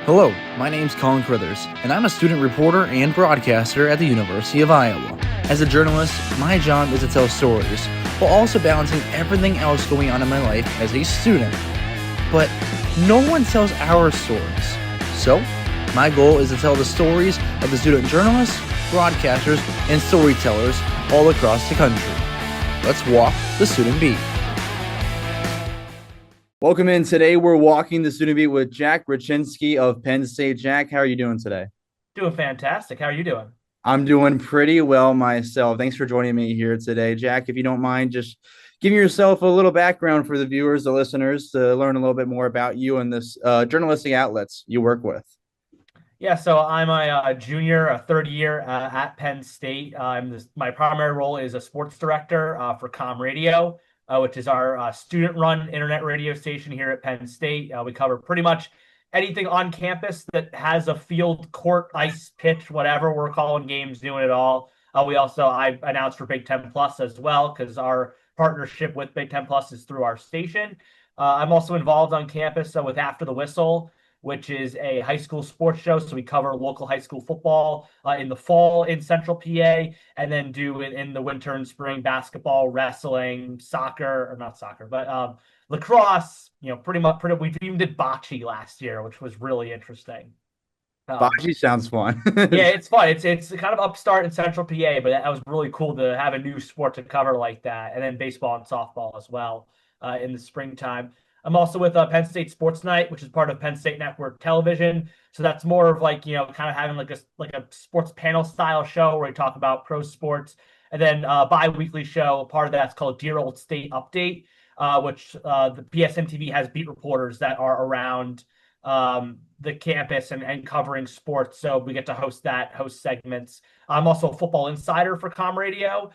Hello, my name's Colin Crithers, and I'm a student reporter and broadcaster at the University of Iowa. As a journalist, my job is to tell stories, while also balancing everything else going on in my life as a student. But no one tells our stories. So, my goal is to tell the stories of the student journalists, broadcasters, and storytellers all across the country. Let's walk the student beat. Welcome in. Today, we're walking the student beat with Jack Rachinsky of Penn State. Jack, how are you doing today? Doing fantastic. How are you doing? I'm doing pretty well myself. Thanks for joining me here today. Jack, if you don't mind, just giving yourself a little background for the viewers, the listeners, to learn a little bit more about you and this journalistic outlets you work with. Yeah, so I'm a junior, a third year at Penn State. My primary role is a sports director for CommRadio, which is our student-run internet radio station here at Penn State. We cover pretty much anything on campus that has a field, court, ice, pitch, whatever. We're calling games, doing it all. I announced for Big Ten Plus as well because our partnership with Big Ten Plus is through our station. I'm also involved on campus with After the Whistle, which is a high school sports show. So we cover local high school football in the fall in Central PA, and then do in the winter and spring basketball, wrestling, soccer, or not soccer, but lacrosse. Pretty much. We even did bocce last year, which was really interesting. Bocce sounds fun. Yeah, it's fun. It's kind of upstart in Central PA, but that was really cool to have a new sport to cover like that, and then baseball and softball as well in the springtime. I'm also with Penn State Sports Night, which is part of Penn State Network Television. So that's more of kind of having like a sports panel style show where we talk about pro sports. And then bi-weekly show, part of that's called Dear Old State Update, which the PSNTV has beat reporters that are around the campus and covering sports. So we get to host segments. I'm also a football insider for CommRadio.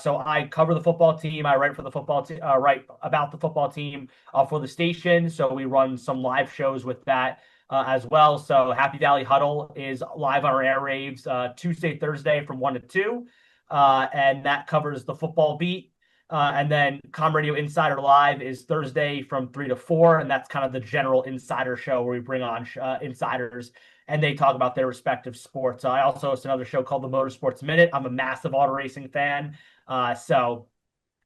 So I cover the football team. I write for the football team, write about the football team for the station. So we run some live shows with that as well. So Happy Valley Huddle is live on our airwaves Tuesday, Thursday from 1 to 2. And that covers the football beat. And then CommRadio Insider Live is Thursday from 3 to 4. And that's kind of the general insider show where we bring on insiders and they talk about their respective sports. I also host another show called the Motorsports Minute. I'm a massive auto racing fan. So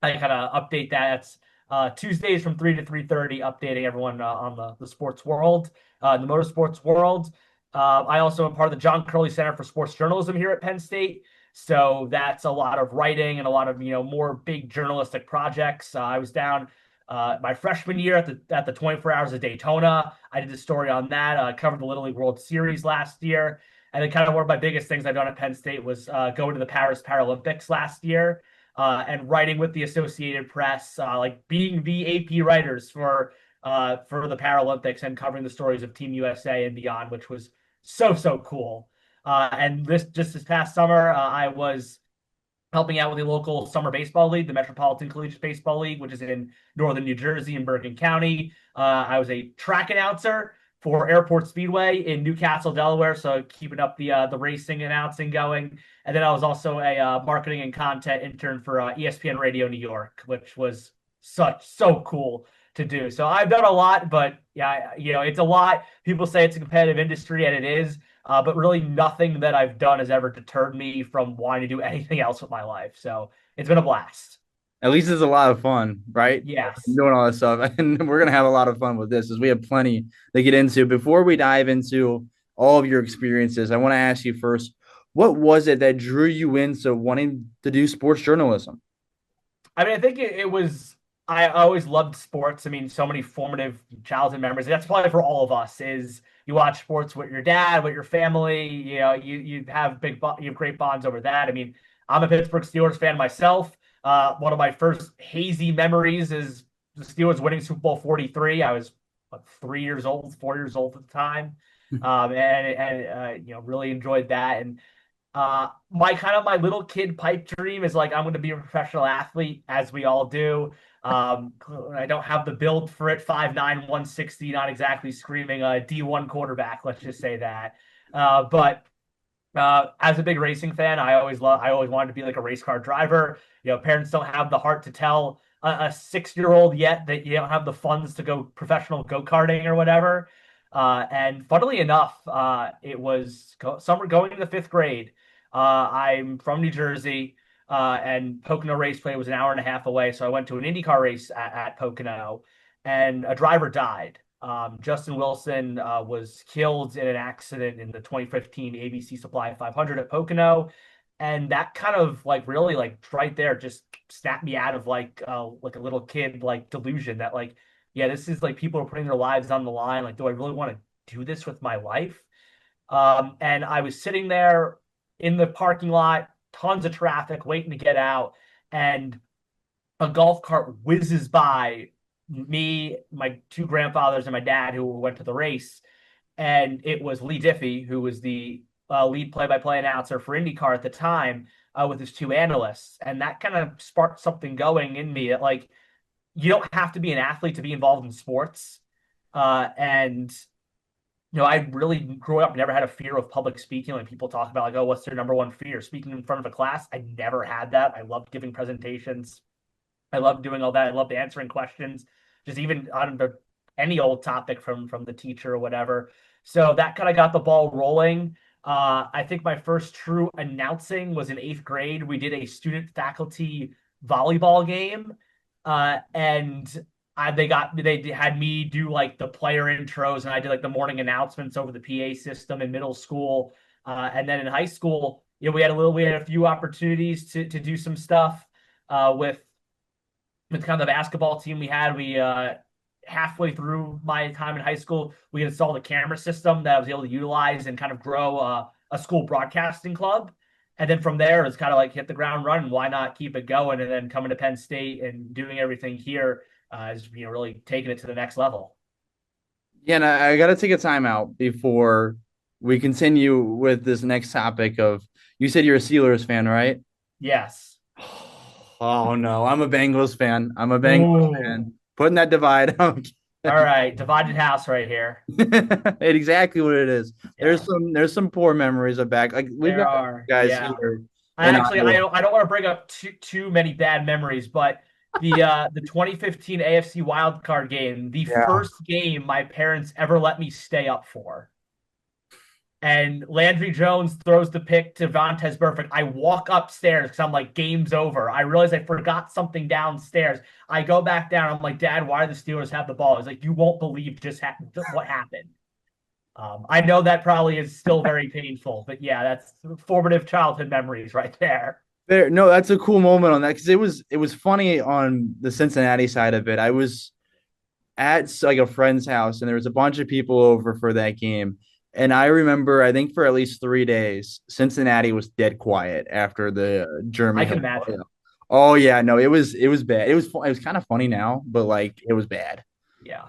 I kind of update that. That's Tuesdays from 3 to 3:30, updating everyone on the sports world, the motorsports world. I also am part of the John Curley Center for Sports Journalism here at Penn State. So that's a lot of writing and a lot of, more big journalistic projects. I was down my freshman year at the 24 Hours of Daytona. I did a story on that. I covered the Little League World Series last year. And then kind of one of my biggest things I've done at Penn State was going to the Paris Paralympics last year and writing with the Associated Press, like being the AP writers for the Paralympics and covering the stories of Team USA and beyond, which was so cool. And this past summer, I was helping out with the local summer baseball league, the Metropolitan Collegiate Baseball League, which is in northern New Jersey in Bergen County. I was a track announcer for Airport Speedway in Newcastle, Delaware, so keeping up the racing announcing going. And then I was also a marketing and content intern for ESPN Radio New York, which was so cool to do. So I've done a lot, but yeah, it's a lot. People say it's a competitive industry, and it is. But really nothing that I've done has ever deterred me from wanting to do anything else with my life. So it's been a blast. At least it's a lot of fun, right? Yes. Doing all this stuff. And we're going to have a lot of fun with this as we have plenty to get into. Before we dive into all of your experiences, I want to ask you first, what was it that drew you into wanting to do sports journalism? I mean, I think it was, I always loved sports. I mean, so many formative childhood memories. That's probably for all of us is you watch sports with your dad, with your family, you have great bonds over that. I mean, I'm a Pittsburgh Steelers fan myself. One of my first hazy memories is the Steelers winning Super Bowl 43. I was 4 years old at the time. Really enjoyed that. And my little kid pipe dream is like, I'm going to be a professional athlete, as we all do. I don't have the build for it, 5'9", 160, not exactly screaming a D1 quarterback, let's just say that. But as a big racing fan, I always wanted to be like a race car driver. Parents don't have the heart to tell a 6-year-old yet that you don't have the funds to go professional go-karting or whatever. And funnily enough, it was summer going into fifth grade. I'm from New Jersey, and Pocono Raceway was an hour and a half away. So I went to an IndyCar race at Pocono, and a driver died. Justin Wilson was killed in an accident in the 2015 ABC Supply 500 at Pocono, and that kind of like really like right there just snapped me out of like a little kid like delusion that like yeah, this is like people are putting their lives on the line. Like, do I really want to do this with my life? And I was sitting there in the parking lot, tons of traffic, waiting to get out, and a golf cart whizzes by me, my two grandfathers, and my dad who went to the race. And it was Lee Diffie, who was the lead play-by-play announcer for IndyCar at the time, with his two analysts. And that kind of sparked something going in me that, like, you don't have to be an athlete to be involved in sports. And I really grew up, never had a fear of public speaking. Like people talk about like, oh, what's their number one fear? Speaking in front of a class. I never had that. I loved giving presentations. I loved doing all that. I loved answering questions, just even on any old topic from the teacher or whatever. So that kind of got the ball rolling. I think my first true announcing was in eighth grade. We did a student faculty volleyball game. And they had me do like the player intros, and I did like the morning announcements over the PA system in middle school. And then in high school, we had a few opportunities to do some stuff with kind of the basketball team we had. We halfway through my time in high school, we installed a camera system that I was able to utilize and kind of grow a school broadcasting club. And then from there, it's kind of like hit the ground running. Why not keep it going? And then coming to Penn State and doing everything here is really taking it to the next level. Yeah, and I got to take a timeout before we continue with this next topic of, you said you're a Steelers fan, right? Yes. Oh, no, I'm a Bengals fan. I'm a Bengals fan. Putting that divide. All right, divided house right here. Exactly what it is. Yeah. There's some poor memories of back. Like we've got guys here. I don't want to bring up too many bad memories, but the 2015 AFC wildcard game, the first game my parents ever let me stay up for. And Landry Jones throws the pick to Vontaze Burfict. I walk upstairs because I'm like, game's over. I realize I forgot something downstairs. I go back down. I'm like, Dad, why do the Steelers have the ball? He's like, you won't believe what happened. I know that probably is still very painful, but yeah, that's formative childhood memories right there. No, that's a cool moment on that because it was funny on the Cincinnati side of it. I was at like a friend's house and there was a bunch of people over for that game. And I remember, I think for at least 3 days, Cincinnati was dead quiet after the German. I can imagine. Oh yeah, no, it was bad. It was kind of funny now, but like it was bad. Yeah.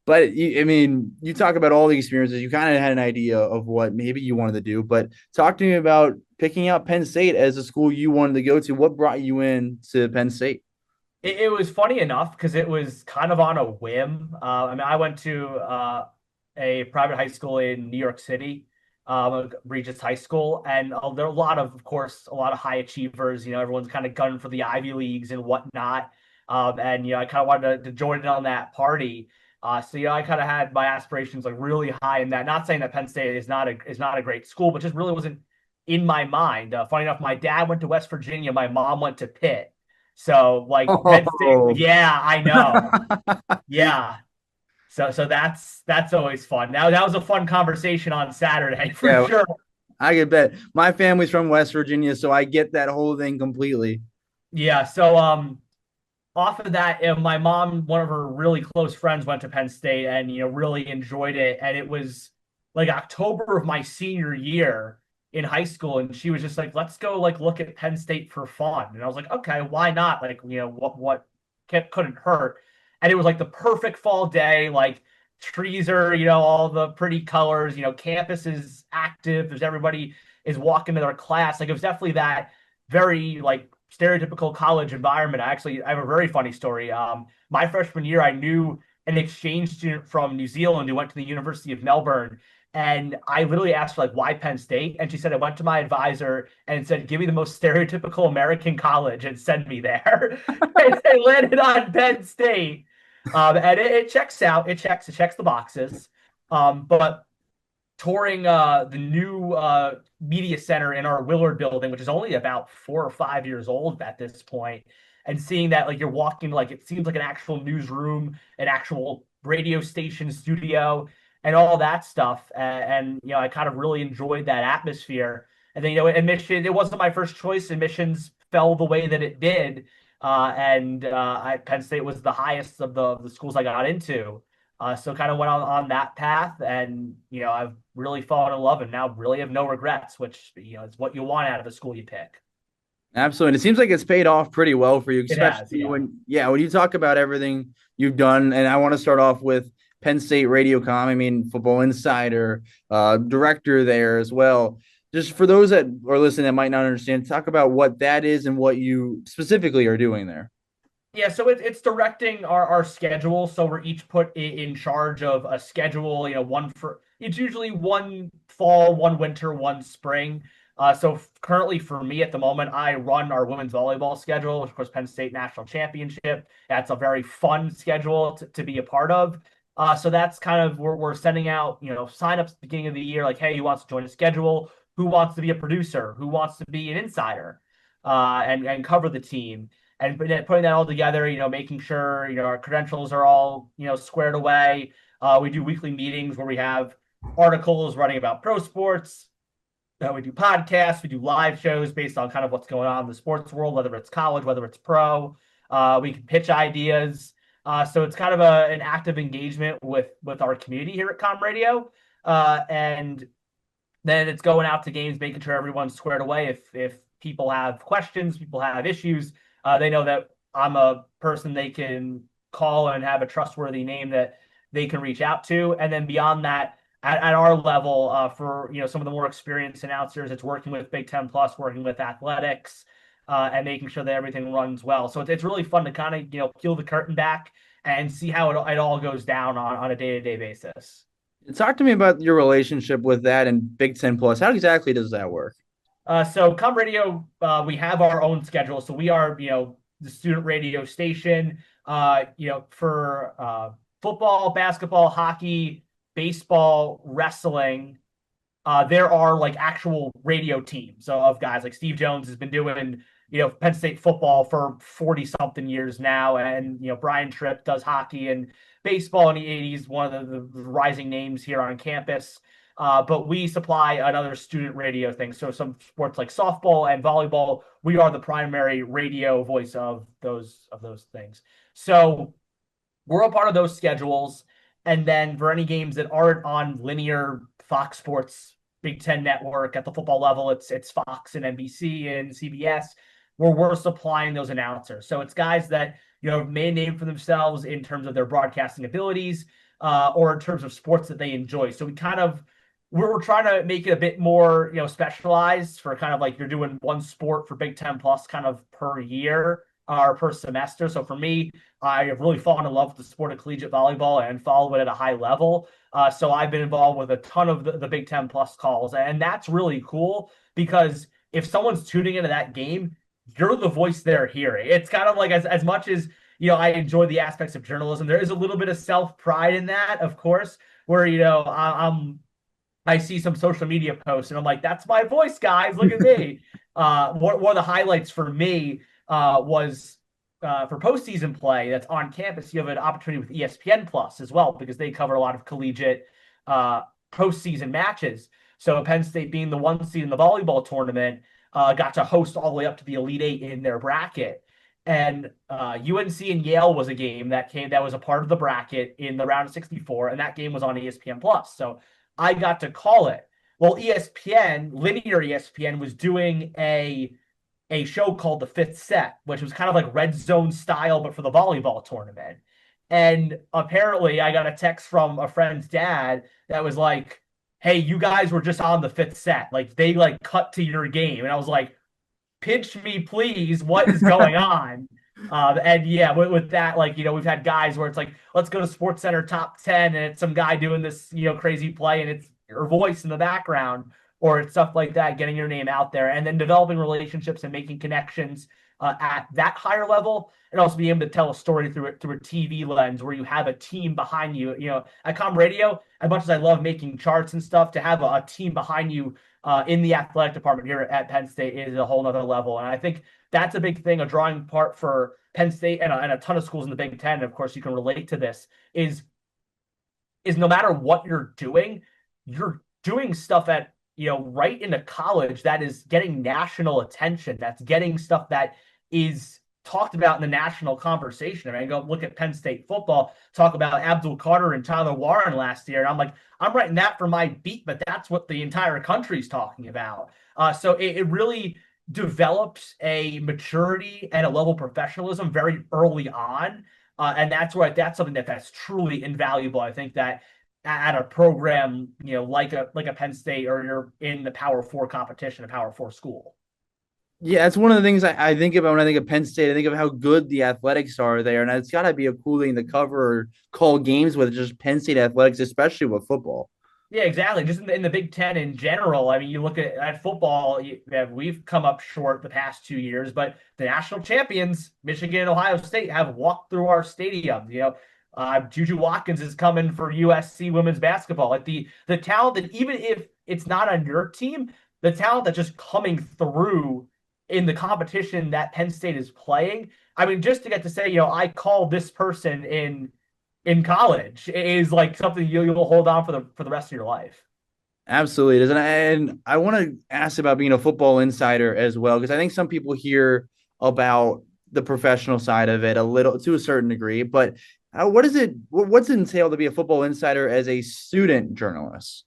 But I mean, you talk about all the experiences. You kind of had an idea of what maybe you wanted to do, but talk to me about picking out Penn State as a school you wanted to go to. What brought you in to Penn State? It was funny enough because it was kind of on a whim. I mean, I went to a private high school in New York City, Regis High School, and there are of course, a lot of high achievers. Everyone's kind of gunning for the Ivy Leagues and whatnot. And I kind of wanted to join in on that party. So I kind of had my aspirations like really high in that. Not saying that Penn State is not a great school, but just really wasn't in my mind. Funny enough, my dad went to West Virginia, my mom went to Pitt. So like Penn State, yeah, I know, yeah. So that's always fun. Now that was a fun conversation on Saturday for sure. I could bet. My family's from West Virginia, so I get that whole thing completely. Yeah. So off of that, my mom, one of her really close friends, went to Penn State and really enjoyed it. And it was like October of my senior year in high school, and she was just like, "Let's go like look at Penn State for fun." And I was like, "Okay, why not? Like what couldn't hurt." And it was like the perfect fall day. Like trees are, all the pretty colors. Campus is active. Everybody is walking to their class. Like it was definitely that very like stereotypical college environment. I have a very funny story. My freshman year, I knew an exchange student from New Zealand who went to the University of Melbourne. And I literally asked her, like, why Penn State? And she said, I went to my advisor and said, give me the most stereotypical American college and send me there. And they landed on Penn State. And it checks out. It checks the boxes. But touring the new media center in our Willard building, which is only about 4 or 5 years old at this point, and seeing that like you're walking like it seems like an actual newsroom, an actual radio station studio, and all that stuff. And I kind of really enjoyed that atmosphere. And then admission, it wasn't my first choice. Admissions fell the way that it did, and Penn State was the highest of the schools I got into. So kind of went on that path, and I've really fallen in love, and now really have no regrets, which is what you want out of a school you pick. Absolutely. And it seems like it's paid off pretty well for you, It has, especially yeah. when you talk about everything you've done. And I want to start off with Penn State Radio Com. I mean, Football Insider, director there as well. Just for those that are listening that might not understand, talk about what that is and what you specifically are doing there. Yeah, so it's directing our schedule. So we're each put in charge of a schedule. It's usually one fall, one winter, one spring. So currently for me at the moment, I run our women's volleyball schedule, which of course Penn State National Championship. That's a very fun schedule to be a part of. So that's kind of we're sending out signups at the beginning of the year, like, hey, who wants to join the schedule? Who wants to be a producer? Who wants to be an insider and cover the team? And putting that all together, making sure our credentials are all squared away. We do weekly meetings where we have articles running about pro sports. We do podcasts, we do live shows based on kind of what's going on in the sports world, whether it's college, whether it's pro. We can pitch ideas. So it's kind of an active engagement with our community here at CommRadio. And then it's going out to games, making sure everyone's squared away. If people have questions, people have issues, they know that I'm a person they can call and have a trustworthy name that they can reach out to. And then beyond that, at our level, for some of the more experienced announcers, it's working with Big Ten Plus, working with athletics, and making sure that everything runs well. So it's really fun to kind of peel the curtain back and see how it all goes down on a day-to-day basis. Talk to me about your relationship with that and Big Ten Plus. How exactly does that work? So CommRadio, we have our own schedule. So we are, the student radio station, for football, basketball, hockey, baseball, wrestling. There are like actual radio teams of guys like Steve Jones has been doing, Penn State football for 40 something years now. And, Brian Tripp does hockey and baseball, and he's one of the rising names here on campus. But we supply another student radio thing. So some sports like softball and volleyball, we are the primary radio voice of those things. So we're a part of those schedules. And then for any games that aren't on linear Fox Sports, Big Ten Network at the football level, it's Fox and NBC and CBS, where we're supplying those announcers. So it's guys that made a name for themselves in terms of their broadcasting abilities, or in terms of sports that they enjoy. So we're trying to make it a bit more, specialized for kind of like you're doing one sport for Big Ten Plus kind of per year or per semester. So for me, I have really fallen in love with the sport of collegiate volleyball and follow it at a high level. So I've been involved with a ton of the Big Ten Plus calls, and that's really cool because if someone's tuning into that game, you're the voice they're hearing. It's kind of like as much as I enjoy the aspects of journalism, there is a little bit of self-pride in that, of course, where I see some social media posts and I'm like, that's my voice, guys. Look at me. One of the highlights for me was for postseason play that's on campus. You have an opportunity with ESPN Plus as well, because they cover a lot of collegiate postseason matches. So Penn State, being the one seed in the volleyball tournament, got to host all the way up to the Elite Eight in their bracket. And UNC and Yale was a game that was a part of the bracket in the round of 64, and that game was on ESPN Plus. So I got to call it. Well, ESPN, linear ESPN, was doing a show called The Fifth Set, which was kind of like Red Zone style, but for the volleyball tournament. And apparently I got a text from a friend's dad that was like, hey, you guys were just on The Fifth Set. Like, they like cut to your game. And I was like, pitch me, please. What is going on? And yeah, with that, like, we've had guys where it's like, let's go to Sports Center top 10, and it's some guy doing this, crazy play, and it's your voice in the background, or it's stuff like that, getting your name out there, and then developing relationships and making connections at that higher level, and also being able to tell a story through a TV lens where you have a team behind you. At CommRadio, as much as I love making charts and stuff, to have a team behind you in the athletic department here at Penn State is a whole nother level. And I think that's a big thing, a drawing part for Penn State and a ton of schools in the Big Ten. And of course, you can relate to this is no matter what you're doing stuff at, right into college that is getting national attention. That's getting stuff that is talked about in the national conversation. I mean, go look at Penn State football, talk about Abdul Carter and Tyler Warren last year. And I'm like, I'm writing that for my beat, but that's what the entire country's talking about. So it really develops a maturity and a level of professionalism very early on. And that's something that's truly invaluable. I think that at a program, like a Penn State, or you're in the Power Four competition, a Power Four school. Yeah, it's one of the things I think about when I think of Penn State. I think of how good the athletics are there, and it's got to be a cool thing to cover or call games with just Penn State athletics, especially with football. Yeah, exactly. Just in the Big Ten in general. I mean, you look at football, we've come up short the past 2 years, but the national champions, Michigan and Ohio State, have walked through our stadium. Juju Watkins is coming for USC women's basketball. Like the talent that, even if it's not on your team, the talent that's just coming through in the competition that Penn State is playing. I mean, just to get to say, I called this person in college is like something you'll hold on for the rest of your life. Absolutely, it is. And I want to ask about being a football insider as well, because I think some people hear about the professional side of it a little, to a certain degree, but what's it entail to be a football insider as a student journalist?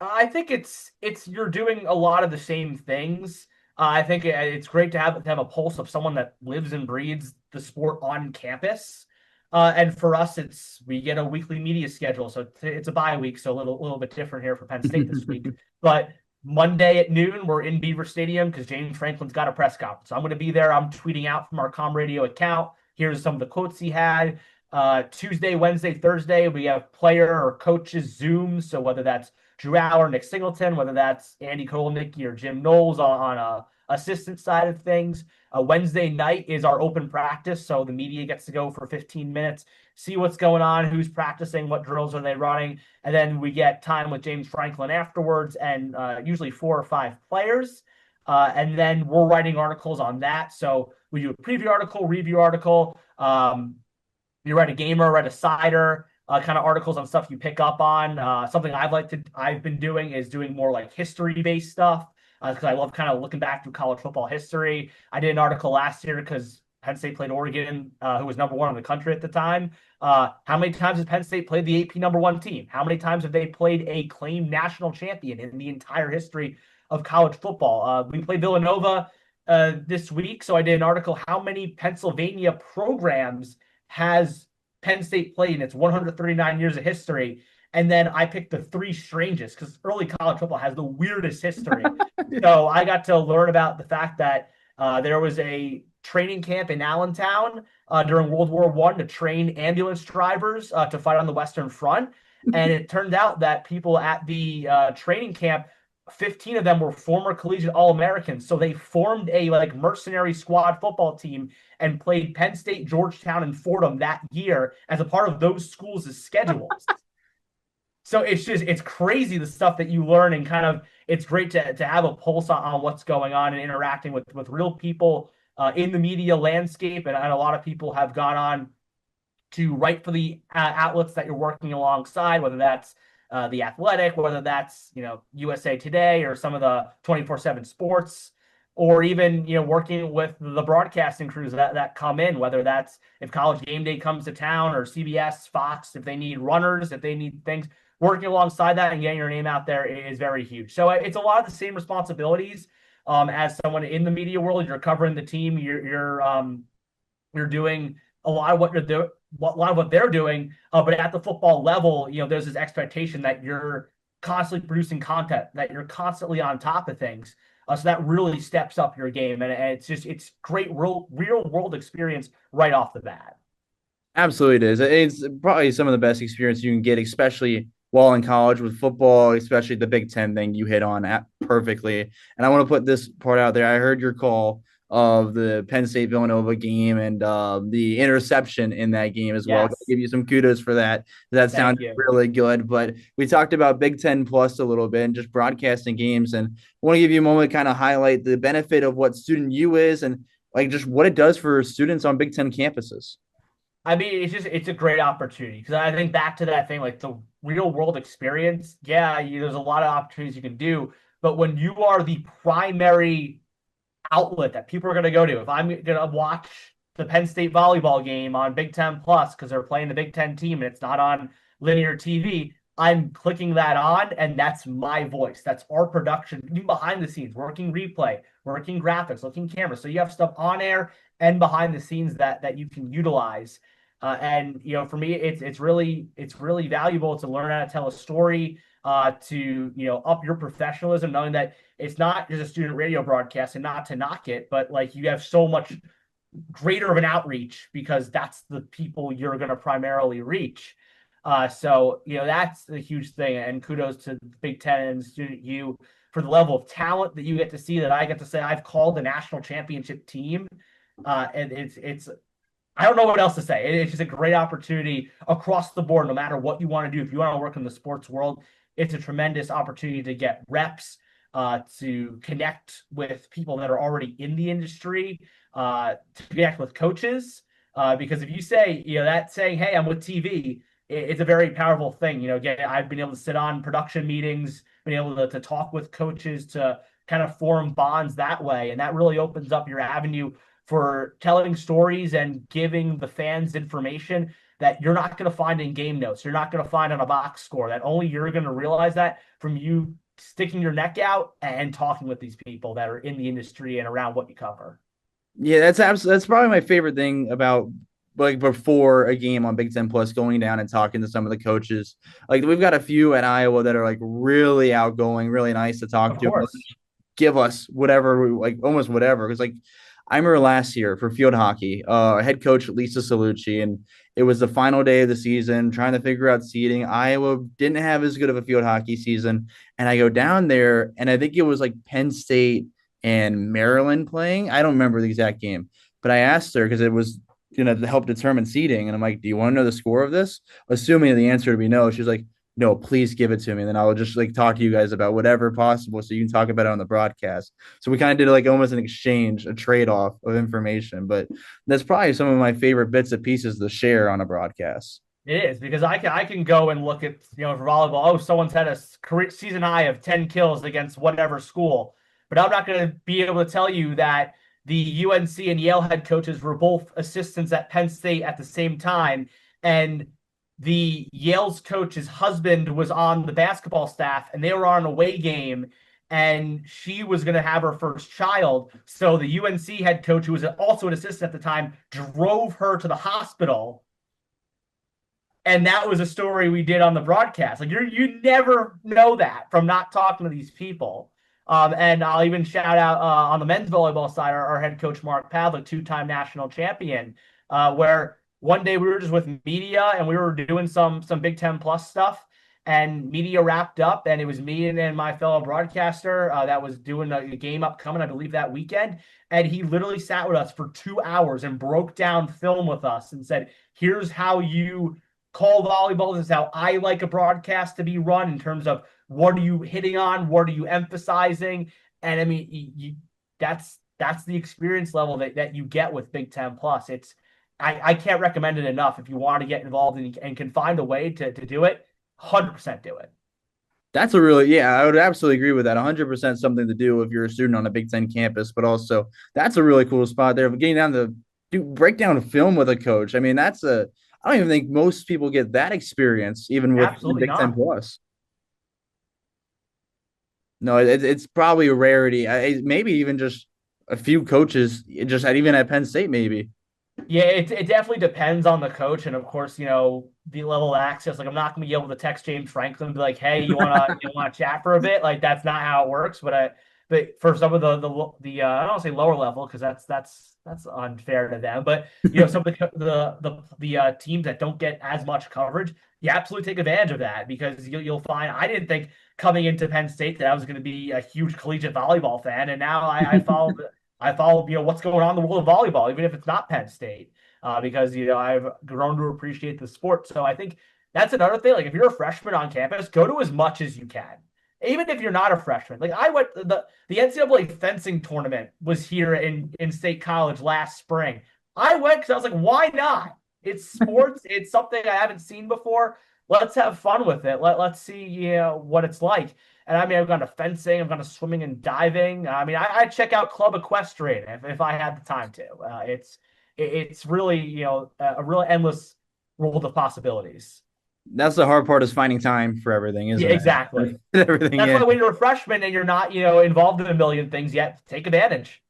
I think it's you're doing a lot of the same things. I think it's great to have a pulse of someone that lives and breathes the sport on campus. And for us, we get a weekly media schedule, so it's a bye week, so a little bit different here for Penn State this week. But Monday at noon, we're in Beaver Stadium because James Franklin's got a press conference. So I'm going to be there. I'm tweeting out from our CommRadio account. Here's some of the quotes he had. Tuesday, Wednesday, Thursday, we have player or coaches Zooms. So whether that's Drew Aller, Nick Singleton, whether that's Andy Kotelnicki or Jim Knowles on a assistant side of things. Wednesday night is our open practice, so the media gets to go for 15 minutes, see what's going on, who's practicing, what drills are they running, and then we get time with James Franklin afterwards, and usually 4 or 5 players, and then we're writing articles on that. So we do a preview article, review article. You write a gamer, write a sider. Kind of articles on stuff you pick up on. Something I've been doing is doing more like history-based stuff, because I love kind of looking back through college football history. I did an article last year because Penn State played Oregon, who was number 1 in the country at the time. How many times has Penn State played the AP number 1 team? How many times have they played a claimed national champion in the entire history of college football? We played Villanova this week, so I did an article, how many Pennsylvania programs has Penn State played in its 139 years of history. And then I picked the 3 strangest, because early college football has the weirdest history. So I got to learn about the fact that there was a training camp in Allentown during World War I to train ambulance drivers to fight on the Western Front. And it turned out that people at the training camp, 15 of them were former collegiate All-Americans. So they formed a mercenary squad football team and played Penn State, Georgetown, and Fordham that year as a part of those schools' schedules. So it's crazy the stuff that you learn, and kind of it's great to have a pulse on what's going on and interacting with real people in the media landscape. And a lot of people have gone on to write for the outlets that you're working alongside, whether that's The Athletic, whether that's USA Today or some of the 24/7 sports, or even working with the broadcasting crews that come in, whether that's if College Game Day comes to town, or CBS, Fox, if they need runners, if they need things. Working alongside that and getting your name out there is very huge. So it's a lot of the same responsibilities as someone in the media world. You're covering the team. You're doing a lot of what they're doing. But at the football level, there's this expectation that you're constantly producing content, that you're constantly on top of things. So that really steps up your game, and it's great real world experience right off the bat. Absolutely, it is. It's probably some of the best experience you can get, especially while in college with football, especially the Big Ten thing you hit on perfectly. And I want to put this part out there. I heard your call of the Penn State Villanova game and the interception in that game as well. I'll Yes. give you some kudos for that. That Thank sounded you. really good. But we talked about Big Ten Plus a little bit and just broadcasting games. And I want to give you a moment to kind of highlight the benefit of what Student U is and like just what it does for students on Big Ten campuses. I mean, it's a great opportunity because I think back to that thing, like the real world experience. Yeah, there's a lot of opportunities you can do, but when you are the primary outlet that people are going to go to, if I'm going to watch the Penn State volleyball game on Big Ten Plus because they're playing the Big Ten team and it's not on linear TV, I'm clicking that on, and that's my voice. That's our production behind the scenes, working replay, working graphics, looking camera. So you have stuff on air and behind the scenes that you can utilize. And for me, it's really valuable to learn how to tell a story, to up your professionalism, knowing that it's not just a student radio broadcast, and not to knock it, but like you have so much greater of an outreach because that's the people you're going to primarily reach. So that's a huge thing, and kudos to Big Ten and Student U for the level of talent that you get to see. That I get to say I've called the national championship team, and it's I don't know what else to say. It's just a great opportunity across the board, no matter what you want to do. If you want to work in the sports world, it's a tremendous opportunity to get reps, to connect with people that are already in the industry, to connect with coaches. Because if you say, that saying, hey, I'm with TV, it's a very powerful thing. Again, I've been able to sit on production meetings, been able to talk with coaches to kind of form bonds that way. And that really opens up your avenue for telling stories and giving the fans information that you're not going to find in game notes. You're not going to find on a box score. That only you're going to realize that from you sticking your neck out and talking with these people that are in the industry and around what you cover. Yeah, that's probably my favorite thing about like before a game on Big Ten Plus, going down and talking to some of the coaches. Like we've got a few at Iowa that are like really outgoing, really nice to talk Of to. course. Give us whatever, like almost whatever. Because like I remember last year for field hockey, head coach Lisa Salucci, and it was the final day of the season, trying to figure out seating. Iowa didn't have as good of a field hockey season, and I go down there, and I think it was like Penn State and Maryland playing. I don't remember the exact game, but I asked her because it was to help determine seating, and I'm like, "Do you want to know the score of this?" Assuming the answer would be no, she's like, no, please give it to me. And then I'll just like talk to you guys about whatever possible so you can talk about it on the broadcast. So we kind of did like almost an exchange, a trade off of information. But that's probably some of my favorite bits and pieces to share on a broadcast. It is because I can go and look at for volleyball. Oh, someone's had a career season high of 10 kills against whatever school, but I'm not going to be able to tell you that the UNC and Yale head coaches were both assistants at Penn State at the same time, and the Yale's coach's husband was on the basketball staff, and they were on an away game, and she was going to have her first child. So the UNC head coach, who was also an assistant at the time, drove her to the hospital. And that was a story we did on the broadcast. Like you never know that from not talking to these people. And I'll even shout out on the men's volleyball side, our head coach Mark Pavlik, two-time national champion, where one day we were just with media and we were doing some Big Ten Plus stuff, and media wrapped up, and it was me and my fellow broadcaster that was doing a game upcoming, I believe, that weekend. And he literally sat with us for 2 hours and broke down film with us and said, here's how you call volleyball. This is how I like a broadcast to be run in terms of what are you hitting on, what are you emphasizing. And I mean, that's the experience level that you get with Big Ten Plus. I can't recommend it enough. If you want to get involved and can find a way to do it, 100% do it. That's I would absolutely agree with that. 100% something to do if you're a student on a Big Ten campus, but also that's a really cool spot there. Getting down to break down a film with a coach. I mean, I don't even think most people get that experience, even with Absolutely Big Ten not. Plus. No, it's probably a rarity. Maybe even just a few coaches, just even at Penn State, maybe. Yeah, it definitely depends on the coach, and of course, the level of access. Like, I'm not going to be able to text James Franklin and be like, "Hey, you want to chat for a bit?" Like, that's not how it works. But for some of the I don't want to say lower level because that's unfair to them. But some of the teams that don't get as much coverage, you absolutely take advantage of that because you'll find I didn't think coming into Penn State that I was going to be a huge collegiate volleyball fan, and now I follow I follow, what's going on in the world of volleyball, even if it's not Penn State, because, I've grown to appreciate the sport. So I think that's another thing. Like if you're a freshman on campus, go to as much as you can. Even if you're not a freshman, like I went the NCAA fencing tournament was here in State College last spring. I went because I was like, why not? It's sports. It's something I haven't seen before. Let's have fun with it. Let's see, what it's like. And I mean, I've gone to fencing, I've gone to swimming and diving. I mean, I check out club equestrian if I had the time to. It's really, a real endless world of possibilities. That's the hard part, is finding time for everything, Yeah, isn't exactly. it? Everything That's in. why when you're a freshman and you're not, involved in a million things yet, take advantage.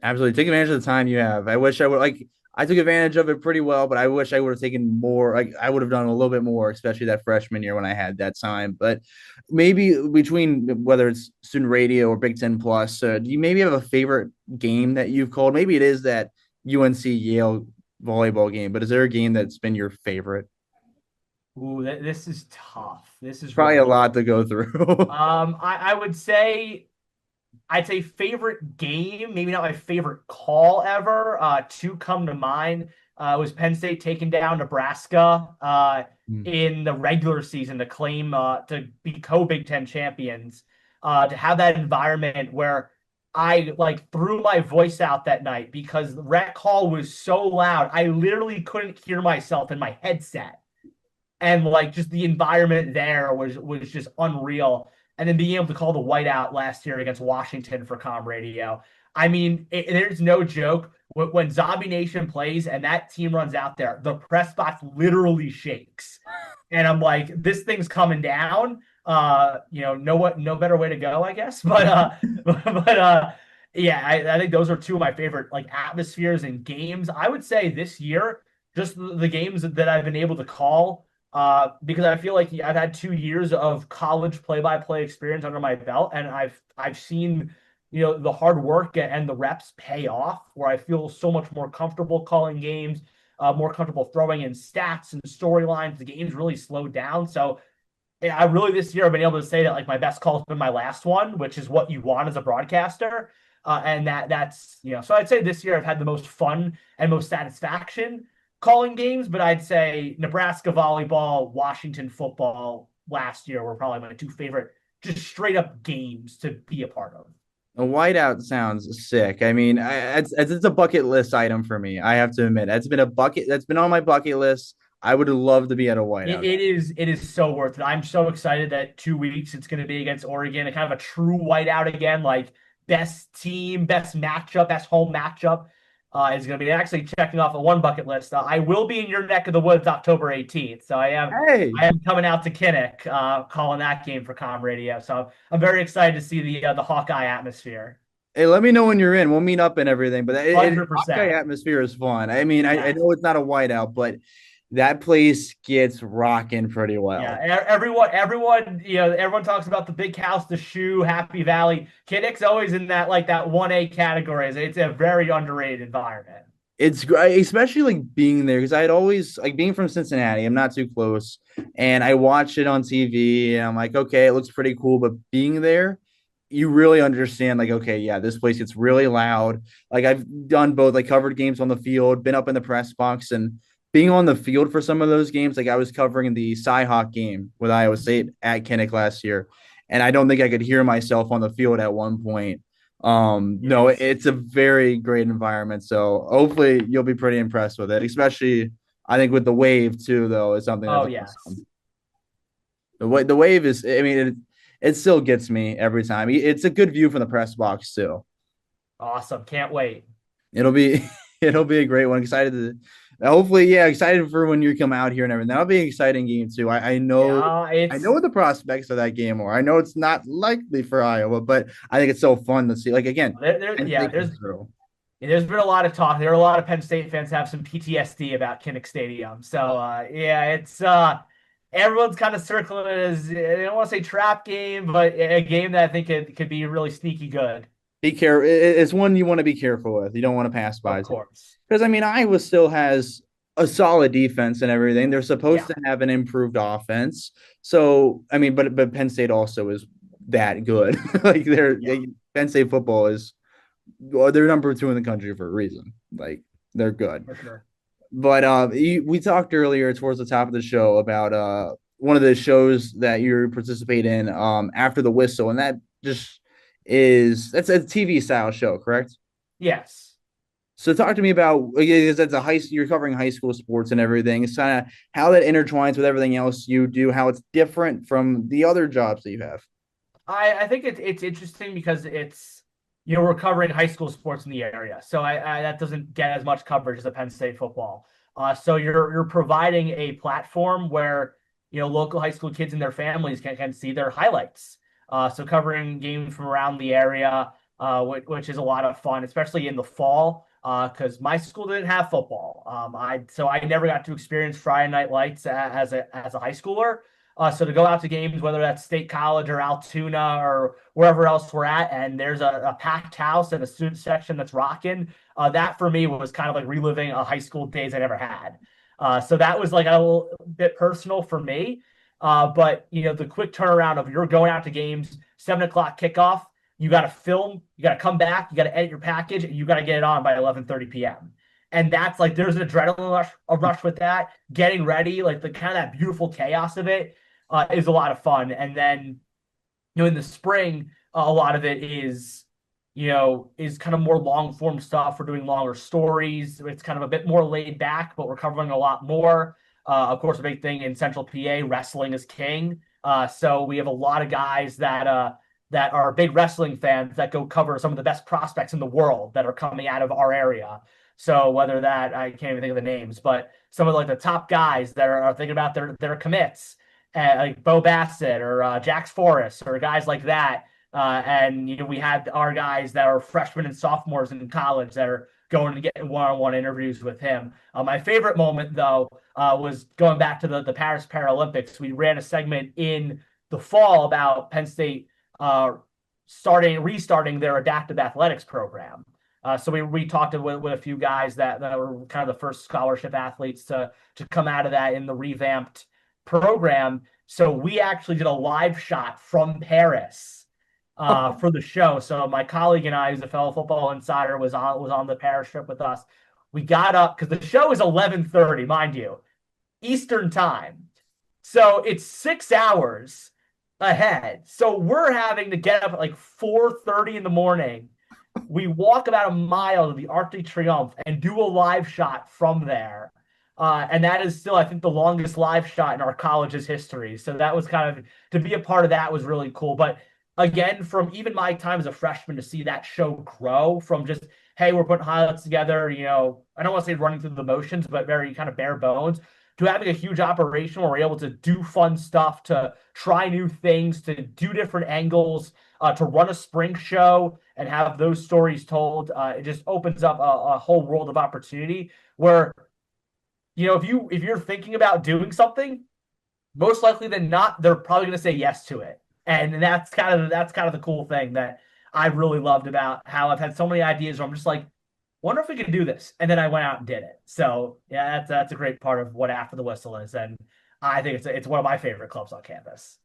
Absolutely. Take advantage of the time you have. I wish I would, like, I took advantage of it pretty well, but I wish I would have taken more. Like, I would have done a little bit more, especially that freshman year when I had that time. But maybe between whether it's student radio or Big Ten Plus, do you maybe have a favorite game that you've called? Maybe it is that UNC Yale volleyball game, but is there a game that's been your favorite? Ooh, this is tough. This is Probably really a tough. lot to go through. I would say I'd say favorite game, maybe not my favorite call ever. Two come to mind. Was Penn State taking down Nebraska in the regular season to claim to be co-Big Ten champions. To have that environment where I like threw my voice out that night because the rec hall was so loud. I literally couldn't hear myself in my headset. And like just the environment there was just unreal. And then being able to call the whiteout last year against Washington for CommRadio. I mean, there's no joke. When Zombie Nation plays and that team runs out there, the press box literally shakes. And I'm like, this thing's coming down. No better way to go, I guess. But yeah, I think those are two of my favorite like atmospheres and games. I would say this year, just the games that I've been able to call, because I feel like I've had 2 years of college play-by-play experience under my belt, and I've seen the hard work and the reps pay off, where I feel so much more comfortable calling games, more comfortable throwing in stats and storylines. The game's really slowed down, so yeah, I really this year I've been able to say that like my best call has been my last one, which is what you want as a broadcaster. And that's so I'd say this year I've had the most fun and most satisfaction calling games, but I'd say Nebraska volleyball, Washington football last year were probably my two favorite just straight up games to be a part of. A whiteout sounds sick. I mean, it's a bucket list item for me. I have to admit, that's been on my bucket list. I would love to be at a whiteout. It is so worth it. I'm so excited that 2 weeks it's going to be against Oregon, a kind of a true whiteout again, like best team, best matchup, best home matchup. Is going to be actually checking off a one bucket list. I will be in your neck of the woods October 18th, so Hey, I am coming out to Kinnick, calling that game for CommRadio. So I'm very excited to see the Hawkeye atmosphere. hey, let me know when you're in. We'll meet up and everything. But 100%. Hawkeye atmosphere is fun. I mean, I Yes. know it's not a whiteout, but that place gets rocking pretty well. Yeah, everyone talks about the big house, the shoe, Happy Valley. Kinnick's always in that 1A category. It's a very underrated environment. It's great, especially like being there, because I had always like being from Cincinnati. I'm not too close, and I watch it on TV, and I'm like, okay, it looks pretty cool. But being there, you really understand, like, okay, yeah, this place gets really loud. Like I've done both, like covered games on the field, been up in the press box, and being on the field for some of those games. Like I was covering the Cyhawk game with Iowa State at Kinnick last year, and I don't think I could hear myself on the field at one point. No, Yes. it's a very great environment. So hopefully you'll be pretty impressed with it, especially I think with the wave too, though, is something Oh that's yes. awesome. The wave is, I mean, it still gets me every time. It's a good view from the press box too. Awesome. Can't wait. It'll be it'll be a great one. Excited to hopefully, yeah, excited for when you come out here and everything. That'll be an exciting game too. Yeah, I know what the prospects of that game are. I know it's not likely for Iowa, but I think it's so fun to see. Like again, Penn yeah, State comes through. there's been a lot of talk. There are a lot of Penn State fans have some PTSD about Kinnick Stadium. So yeah, it's everyone's kind of circling it as I don't want to say trap game, but a game that I think it could be really sneaky good. Be careful. It's one you want to be careful with. You don't want to pass by Of it. course. Because I mean, Iowa still has a solid defense and everything. They're supposed Yeah. to have an improved offense. So I mean, but Penn State also is that good. Like Yeah. Penn State football is well, they're number two in the country for a reason. Like they're good. for sure. But we talked earlier towards the top of the show about one of the shows that you participate in after the whistle, and that just that's a TV style show, correct? Yes. So talk to me about because that's you're covering high school sports and everything. It's kind of how that intertwines with everything else you do, how it's different from the other jobs that you have. I think it's interesting because it's we're covering high school sports in the area, so I that doesn't get as much coverage as the Penn State football. So you're providing a platform where local high school kids and their families can see their highlights. So covering games from around the area, which is a lot of fun, especially in the fall, because my school didn't have football. I never got to experience Friday Night Lights as a high schooler. So to go out to games, whether that's State College or Altoona or wherever else we're at, and there's a packed house and a student section that's rocking, that for me was kind of like reliving a high school days I never had. So that was like a little bit personal for me. But the quick turnaround of you're going out to games, 7 o'clock kickoff, you got to film, you got to come back, you got to edit your package, and you got to get it on by 11:30 p.m. And that's like there's an adrenaline rush with that, getting ready, like the kind of that beautiful chaos of it is a lot of fun. And then, in the spring, a lot of it is kind of more long form stuff. We're doing longer stories. It's kind of a bit more laid back, but we're covering a lot more. Of course, a big thing in Central PA, wrestling is king. So we have a lot of guys that are big wrestling fans that go cover some of the best prospects in the world that are coming out of our area. So whether that I can't even think of the names, but some of like the top guys that are thinking about their commits, like Bo Bassett or Jax Forrest or guys like that. And we had our guys that are freshmen and sophomores in college that are going to get one-on-one interviews with him. My favorite moment though was going back to the Paris Paralympics. We ran a segment in the fall about Penn State restarting their adaptive athletics program. So we talked with a few guys that were kind of the first scholarship athletes to come out of that in the revamped program. So we actually did a live shot from Paris for the show. So my colleague and I, who's a fellow football insider, was on the Paris trip with us. We got up because the show is 11:30, mind you, Eastern time. So it's 6 hours ahead. So we're having to get up at like 4:30 in the morning. We walk about a mile to the Arc de Triomphe and do a live shot from there. And that is still, I think, the longest live shot in our college's history. So that was kind of, to be a part of that was really cool. But again, from even my time as a freshman to see that show grow from just, hey, we're putting highlights together, I don't want to say running through the motions, but very kind of bare bones, to having a huge operation where we're able to do fun stuff, to try new things, to do different angles, to run a spring show and have those stories told. It just opens up a whole world of opportunity where, if you're thinking about doing something, most likely than not, they're probably going to say yes to it. And that's kind of the cool thing that I really loved about how I've had so many ideas where I'm just like, wonder if we could do this. And then I went out and did it. So yeah, that's a great part of what After the Whistle is. And I think it's one of my favorite clubs on campus.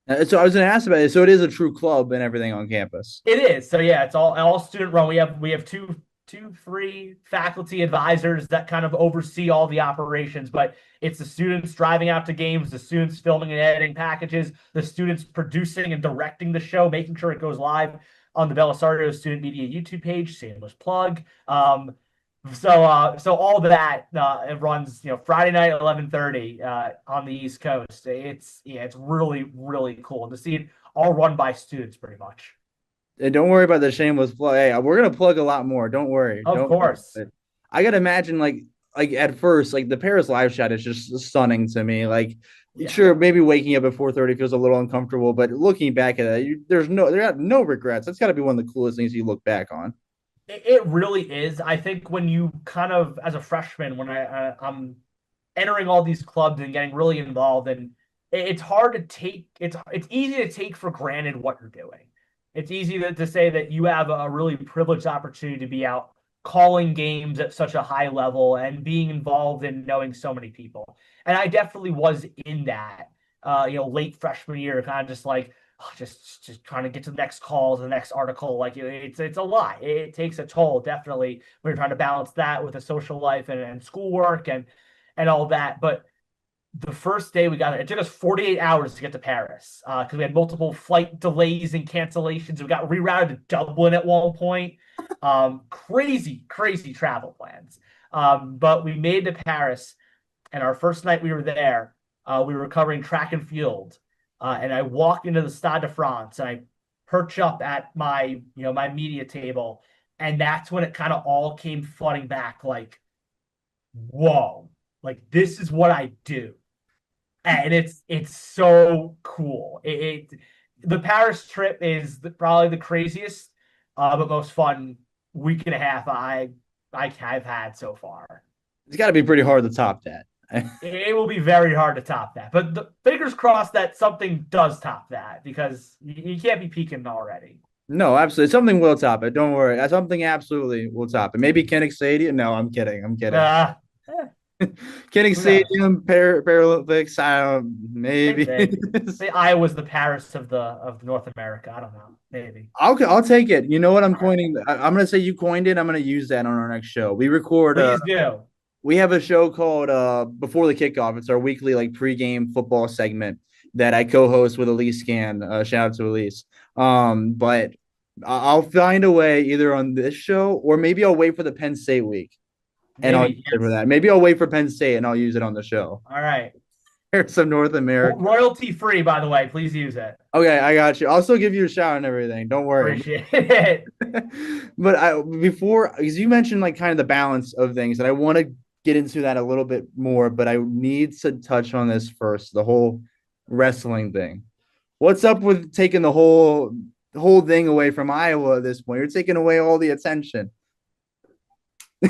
So I was going to ask about it. So it is a true club and everything on campus. It is. So yeah, it's all student run. We have three faculty advisors that kind of oversee all the operations, but it's the students driving out to games, the students filming and editing packages, the students producing and directing the show, making sure it goes live on the Bellow Student Media YouTube page. Shameless plug. So all of that it runs Friday night at 11:30 on the East Coast. It's really really cool to see it all run by students pretty much. And don't worry about the shameless plug. Hey, we're gonna plug a lot more. Don't worry. Of course. I gotta imagine like at first, like the Paris live shot is just stunning to me. Like, sure, maybe waking up at 4:30 feels a little uncomfortable, but looking back at it, there are no regrets. That's got to be one of the coolest things you look back on. It really is. I think when you kind of, as a freshman, when I'm entering all these clubs and getting really involved, and it's hard to take. It's easy to take for granted what you're doing. It's easy to say that you have a really privileged opportunity to be out calling games at such a high level and being involved in knowing so many people. And I definitely was in that, late freshman year, kind of just like just trying to get to the next call, to the next article. Like it's a lot. It takes a toll, definitely, when you're trying to balance that with a social life and schoolwork and all that. But the first day we got there, it took us 48 hours to get to Paris because we had multiple flight delays and cancellations. We got rerouted to Dublin at one point. Crazy travel plans. But we made to Paris, and our first night we were there, we were covering track and field. And I walk into the Stade de France and I perch up at my media table. And that's when it kind of all came flooding back like, whoa, like this is what I do. And it's so cool. The Paris trip is probably the craziest, but most fun week and a half I've had so far. It's got to be pretty hard to top that. It will be very hard to top that, but the fingers crossed that something does top that because you can't be peaking already. No, absolutely. Something will top it. Don't worry. Something absolutely will top it. Maybe Kinnick Stadium. No, I'm kidding. Eh, Kinnick who knows? Stadium, Paralympics. Maybe. Say Iowa's the Paris of North America. I don't know. Maybe. I'll take it. You know what I'm coining? I'm gonna say you coined it. I'm gonna use that on our next show. We record. Please do. We have a show called Before the Kickoff. It's our weekly like pregame football segment that I co-host with Elise Scan. Shout out to Elise. But I'll find a way either on this show or maybe I'll wait for the Penn State week and I'll use it for that. Maybe I'll wait for Penn State and I'll use it on the show. All right. Here's some North America. Royalty free, by the way. Please use it. Okay, I got you. I'll still give you a shout and everything. Don't worry. Appreciate it. But because you mentioned like kind of the balance of things, and I want to get into that a little bit more, but I need to touch on this first, the whole wrestling thing. What's up with taking the whole thing away from Iowa at this point? You're taking away all the attention.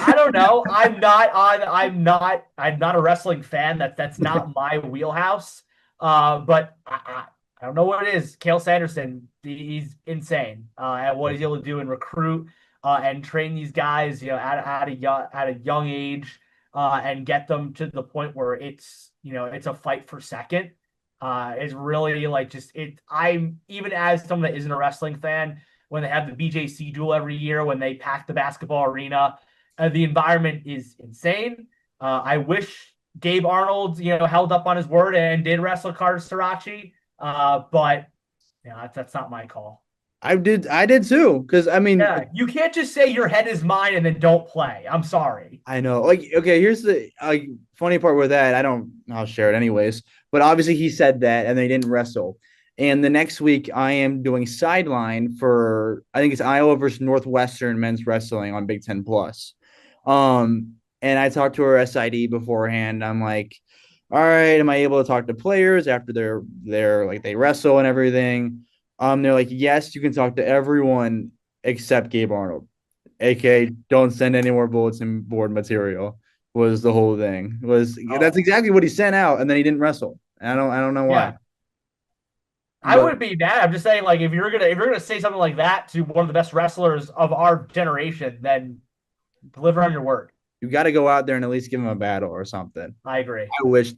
I don't know. I'm not a wrestling fan. That's not my wheelhouse. But I don't know what it is. Cale Sanderson, he's insane at what he's able to do and recruit and train these guys, at a young age, and get them to the point where it's a fight for second. It's really like I'm even as someone that isn't a wrestling fan, when they have the BJC duel every year, when they pack the basketball arena, the environment is insane. I wish Gabe Arnold, held up on his word and did wrestle Carter Sirachi, but that's not my call. I did too, because I mean, you can't just say your head is mine and then don't play. I'm sorry. I know. Like, okay, here's the funny part with that. I'll share it anyways. But obviously, he said that, and they didn't wrestle. And the next week, I am doing sideline for I think it's Iowa versus Northwestern men's wrestling on Big Ten Plus. And I talked to our SID beforehand. I'm like, all right, am I able to talk to players after they're like they wrestle and everything? They're like, yes, you can talk to everyone except Gabe Arnold, aka don't send any more bulletin board material. Was the whole thing that's exactly what he sent out, and then he didn't wrestle. I don't know why. Yeah. I wouldn't be mad. I'm just saying, like, if you're gonna say something like that to one of the best wrestlers of our generation, then deliver on your word. You got to go out there and at least give him a battle or something. I agree.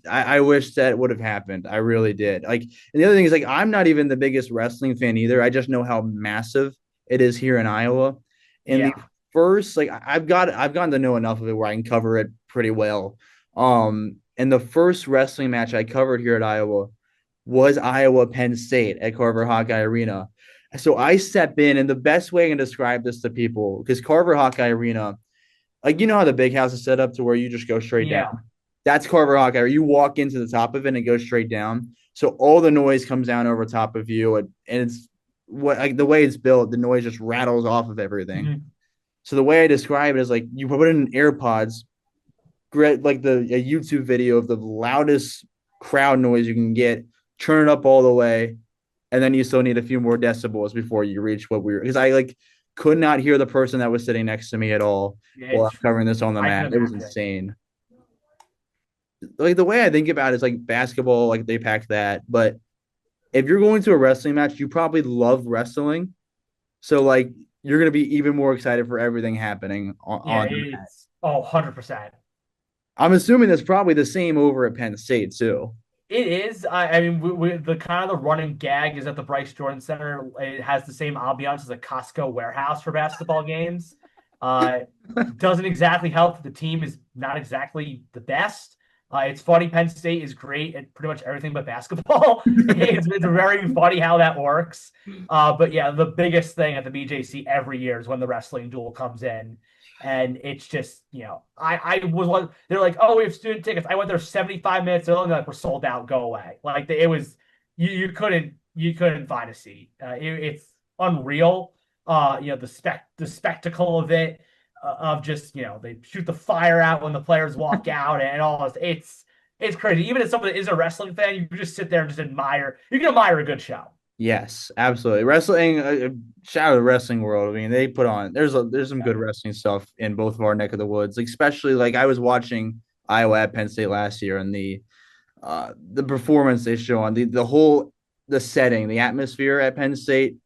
I wish that would have happened. I really did. Like, and the other thing is, like, I'm not even the biggest wrestling fan either. I just know how massive it is here in Iowa. And the first, like, I've gotten to know enough of it where I can cover it pretty well. And the first wrestling match I covered here at Iowa was Iowa Penn State at Carver Hawkeye Arena. So I step in, and the best way I can describe this to people, because Carver Hawkeye Arena, like, how the big house is set up to where you just go straight down. That's Carver Hawkeye. You walk into the top of it and it goes straight down. So all the noise comes down over top of you, and it's the way it's built, the noise just rattles off of everything. Mm-hmm. So the way I describe it is like you put in AirPods, like a YouTube video of the loudest crowd noise you can get, turn it up all the way, and then you still need a few more decibels before you reach what we were. Because I could not hear the person that was sitting next to me at all while I'm covering this on the mat. It was insane. Like, the way I think about it is like basketball, like they packed that. But if you're going to a wrestling match, you probably love wrestling. So, like, you're going to be even more excited for everything happening on the mat. 100%. I'm assuming that's probably the same over at Penn State, too. It is. I mean, the kind of the running gag is at the Bryce Jordan Center. It has the same ambiance as a Costco warehouse for basketball games. Uh, doesn't exactly help that the team is not exactly the best. It's funny. Penn State is great at pretty much everything but basketball. It's very funny how that works. But yeah, the biggest thing at the BJC every year is when the wrestling duel comes in. And it's just, I was like, they're like, oh, we have student tickets. I went there 75 minutes early, and like, we're sold out. Go away. Like it was, you couldn't find a seat. It's unreal. The spectacle of it, of just, they shoot the fire out when the players walk out and all this. It's crazy. Even as someone that is a wrestling fan, you can just sit there and just admire. You can admire a good show. Yes, absolutely. Wrestling, shout out to the wrestling world. I mean, they put on there's some good wrestling stuff in both of our neck of the woods. Like, especially like I was watching Iowa at Penn State last year, and the performance they show on the setting, the atmosphere at Penn State,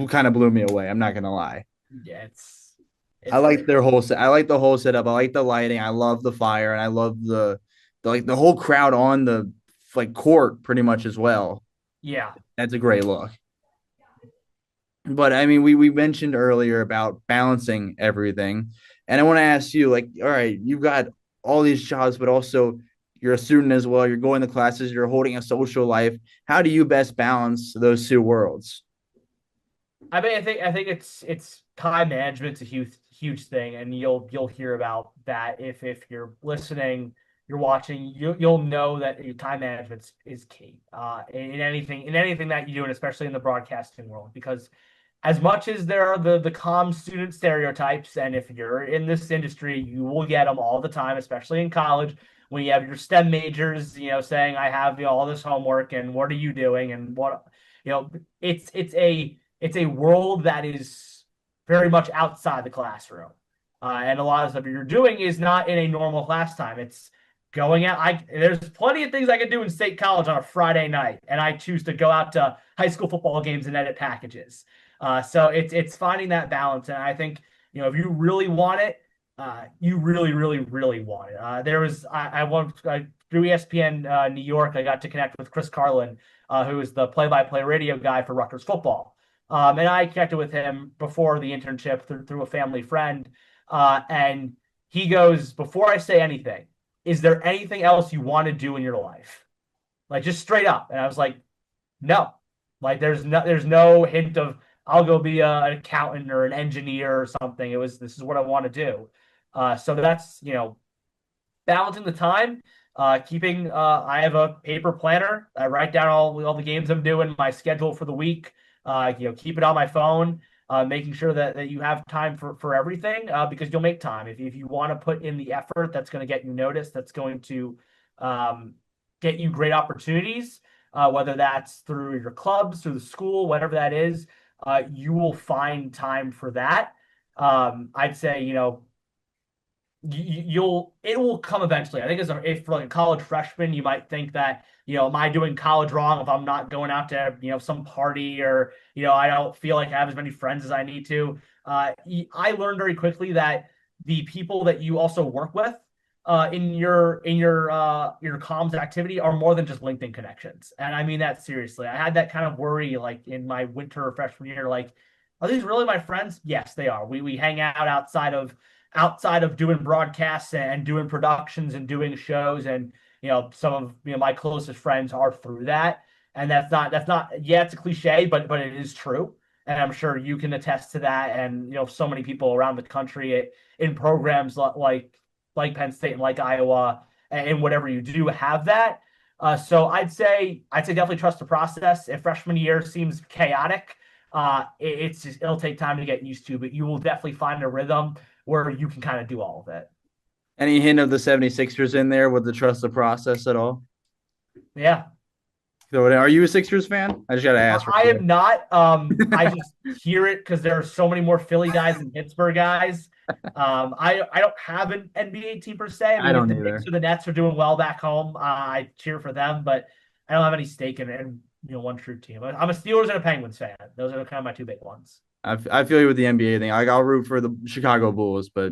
kind of blew me away. I'm not gonna lie. Yeah, I like their whole set. I like the whole setup. I like the lighting. I love the fire, and I love the whole crowd on the like court pretty much as well. Yeah. That's a great look. But I mean, we mentioned earlier about balancing everything. And I want to ask you, like, all right, you've got all these jobs, but also you're a student as well. You're going to classes, you're holding a social life. How do you best balance those two worlds? I mean, I think it's time management's a huge thing, and you'll hear about that if you're listening, you're watching, you'll know that your time management is key in anything that you do, and especially in the broadcasting world, because as much as there are the calm student stereotypes, and if you're in this industry, you will get them all the time, especially in college, when you have your STEM majors, saying I have all this homework and what are you doing and what you know, it's a world that is very much outside the classroom, and a lot of stuff you're doing is not in a normal class time. It's going out. There's plenty of things I could do in state college on a Friday night, and I choose to go out to high school football games and edit packages. So it's finding that balance, and I think if you really want it, you really, really, really want it. There was I went through ESPN New York. I got to connect with Chris Carlin, who is the play-by-play radio guy for Rutgers football, and I connected with him before the internship through a family friend, and he goes, before I say anything, is there anything else you want to do in your life? Like, just straight up. And I was like, no. Like, there's no hint of I'll go be an accountant or an engineer or something. It was, this is what I want to do. So that's, balancing the time, keeping, I have a paper planner. I write down all the games I'm doing, my schedule for the week, keep it on my phone, making sure that you have time for everything, because you'll make time. If you want to put in the effort, that's going to get you noticed. That's going to get you great opportunities, whether that's through your clubs, through the school, whatever that is. You will find time for that. I'd say, it will come eventually. I think if for like a college freshman, you might think that, am I doing college wrong if I'm not going out to, some party, or, I don't feel like I have as many friends as I need to. I learned very quickly that the people that you also work with in your comms activity are more than just LinkedIn connections. And I mean that seriously. I had that kind of worry like in my winter freshman year, like, are these really my friends? Yes, they are. We hang out outside of doing broadcasts and doing productions and doing shows, and some of my closest friends are through that. And that's not yeah, it's a cliche, but it is true. And I'm sure you can attest to that. And so many people around the country in programs like Penn State and like Iowa and whatever you do have that. So I'd say definitely trust the process. If freshman year seems chaotic, it'll take time to get used to, but you will definitely find a rhythm where you can kind of do all of it. Any hint of the 76ers in there with the trust the process at all? Yeah. So, are you a Sixers fan? I just got to ask. I am not. I just hear it because there are so many more Philly guys and Pittsburgh guys. I don't have an NBA team per se. I don't if the either. Knicks or the Nets are doing well back home, I cheer for them, but I don't have any stake in one true team. I'm a Steelers and a Penguins fan. Those are kind of my two big ones. I feel you with the NBA thing. Like, I'll root for the Chicago Bulls, but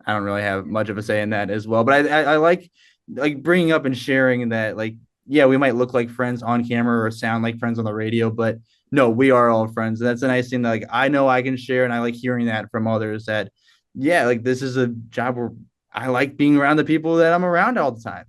I don't really have much of a say in that as well. But I like bringing up and sharing that, like, yeah, we might look like friends on camera or sound like friends on the radio, but no, we are all friends. And that's a nice thing that like I know I can share, and I like hearing that from others that yeah, like this is a job where I like being around the people that I'm around all the time.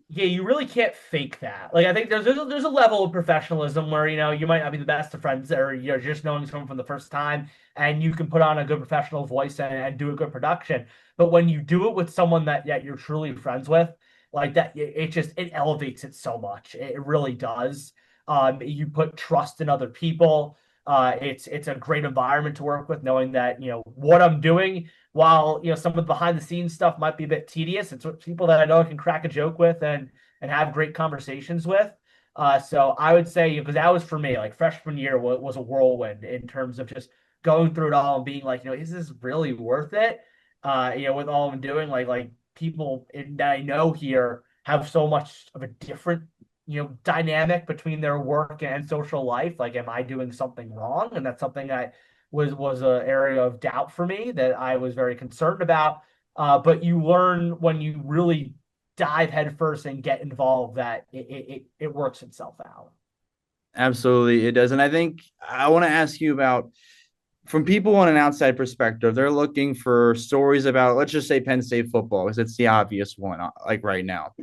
Yeah, you really can't fake that. Like I think there's a level of professionalism where you might not be the best of friends or you're just knowing someone from the first time and you can put on a good professional voice and do a good production. But when you do it with someone that you're truly friends with, like that, it elevates it so much. It really does. You put trust in other people. It's a great environment to work with, knowing that what I'm doing while some of the behind the scenes stuff might be a bit tedious, it's people that I know I can crack a joke with and have great conversations with. So I would say because that was for me, like freshman year was a whirlwind in terms of just going through it all and being like, is this really worth it? With all I'm doing, like people that I know here have so much of a different dynamic between their work and social life. Like, am I doing something wrong? And that's something I was an area of doubt for me that I was very concerned about. But you learn when you really dive headfirst and get involved that it works itself out. Absolutely, it does. And I think I want to ask you about from people on an outside perspective, they're looking for stories about, let's just say Penn State football, because it's the obvious one, like right now.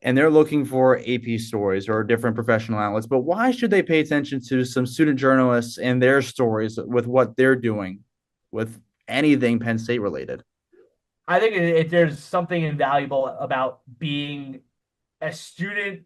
And they're looking for AP stories or different professional outlets. But why should they pay attention to some student journalists and their stories with what they're doing with anything Penn State related? I think there's something invaluable about being a student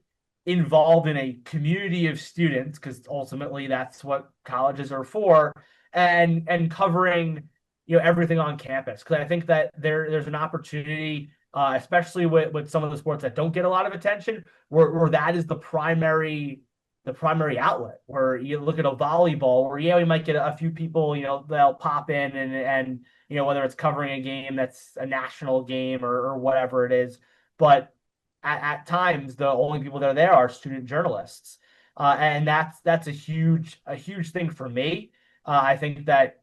involved in a community of students, because ultimately that's what colleges are for, and covering everything on campus. Because I think that there's an opportunity, especially with some of the sports that don't get a lot of attention, where that is the primary outlet. Where you look at a volleyball, where we might get a few people, they'll pop in and whether it's covering a game that's a national game or whatever it is, but at times the only people that are there are student journalists, and that's a huge thing for me. I think that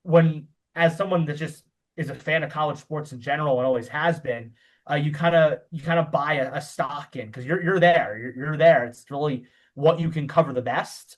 when as someone that just is a fan of college sports in general and always has been, you kind of buy a stock in because you're there, you're there. It's really what you can cover the best.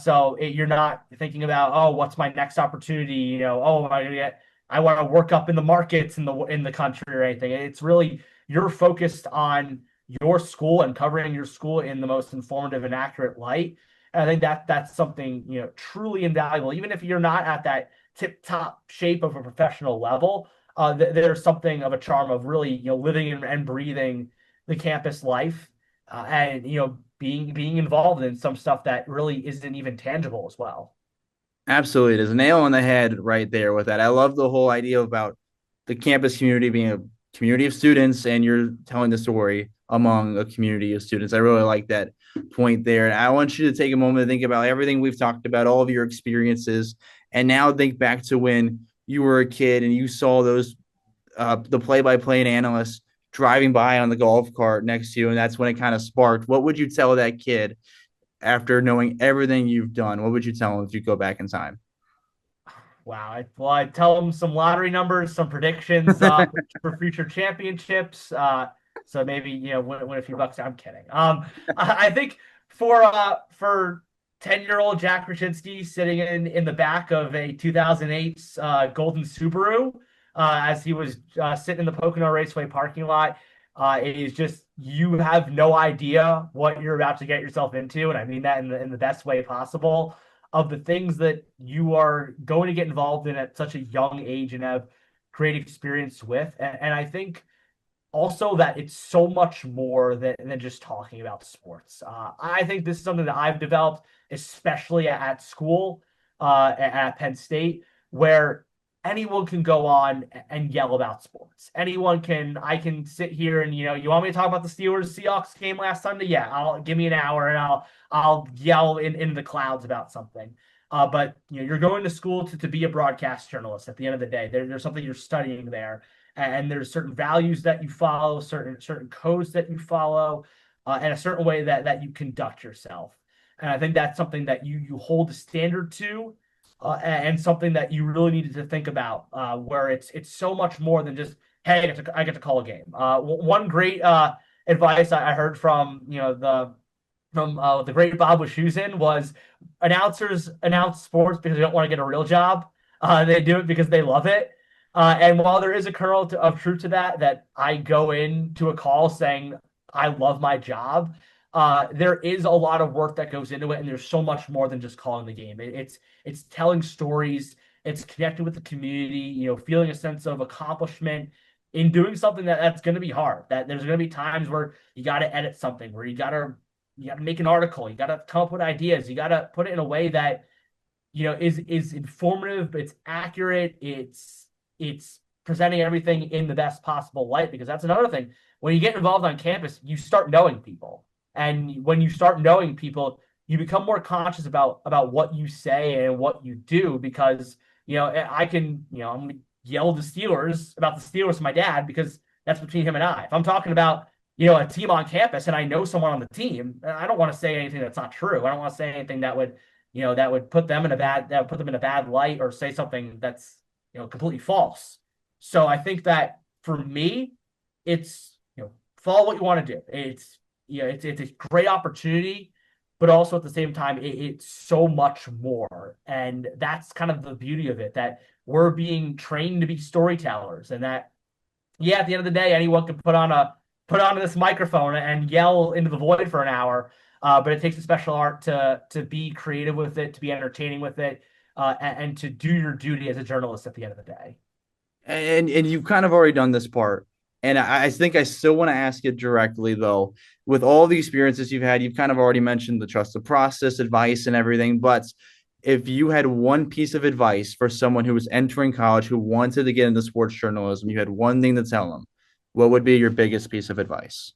So you're not thinking about, oh, what's my next opportunity? Oh, am I gonna get? I want to work up in the markets in the country or anything. It's really you're focused on your school and covering your school in the most informative and accurate light. And I think that's something truly invaluable, even if you're not at that tip top shape of a professional level. There's something of a charm of really living and breathing the campus life, and being involved in some stuff that really isn't even tangible as well. Absolutely. It is a nail on the head right there with that. I love the whole idea about the campus community being a community of students and you're telling the story among a community of students. I really like that point there. And I want you to take a moment to think about everything we've talked about, all of your experiences, and now think back to when you were a kid and you saw those the play-by-play analysts driving by on the golf cart next to you, and that's when it kind of sparked. What would you tell that kid after knowing everything you've done? What would you tell him if you go back in time? Wow. I'd tell them some lottery numbers, some predictions for future championships. So maybe win a few bucks. I'm kidding. I think for 10-year-old Jack Rachinsky sitting in the back of a 2008 golden Subaru, as he was sitting in the Pocono Raceway parking lot, it is just you have no idea what you're about to get yourself into, and I mean that in the best way possible. Of the things that you are going to get involved in at such a young age and have great experience with. And I think also that it's so much more than just talking about sports. I think this is something that I've developed, especially at school, at Penn State, where anyone can go on and yell about sports. I can sit here and, you want me to talk about the Steelers Seahawks game last Sunday? Yeah, give me an hour and I'll yell in the clouds about something. But you're going to school to be a broadcast journalist at the end of the day. There's something you're studying there, and there's certain values that you follow, certain codes that you follow, and a certain way that you conduct yourself. And I think that's something that you hold a standard to, and something that you really needed to think about, where it's so much more than just, hey, I get to call a game. One great advice I heard from the great Bob Wischusen was announcers announce sports because they don't want to get a real job. They do it because they love it. And while there is a kernel of truth to that I go into a call saying I love my job, there is a lot of work that goes into it, and there's so much more than just calling the game. It's telling stories, it's connecting with the community, feeling a sense of accomplishment in doing something that's going to be hard. That there's going to be times where you got to edit something, where you got to make an article, you got to come up with ideas, you got to put it in a way that is informative, it's accurate, it's presenting everything in the best possible light. Because that's another thing, when you get involved on campus, you start knowing people, and when you start knowing people, you become more conscious about what you say and what you do. Because I can I'm gonna yell the Steelers about the Steelers to my dad because that's between him and I. If I'm talking about a team on campus and I know someone on the team, I don't want to say anything that's not true. I don't want to say anything that would put them in a bad light, or say something that's completely false. So I think that for me, it's follow what you want to do. It's it's a great opportunity, but also at the same time, it's so much more. And that's kind of the beauty of it, that we're being trained to be storytellers, and that at the end of the day, anyone can put on this microphone and yell into the void for an hour. But it takes a special art to be creative with it, to be entertaining with it, and to do your duty as a journalist at the end of the day. And you've kind of already done this part. And I think I still want to ask it directly, though. With all the experiences you've had, you've kind of already mentioned the trust the process, advice, and everything. But if you had one piece of advice for someone who was entering college, who wanted to get into sports journalism, you had one thing to tell them, what would be your biggest piece of advice?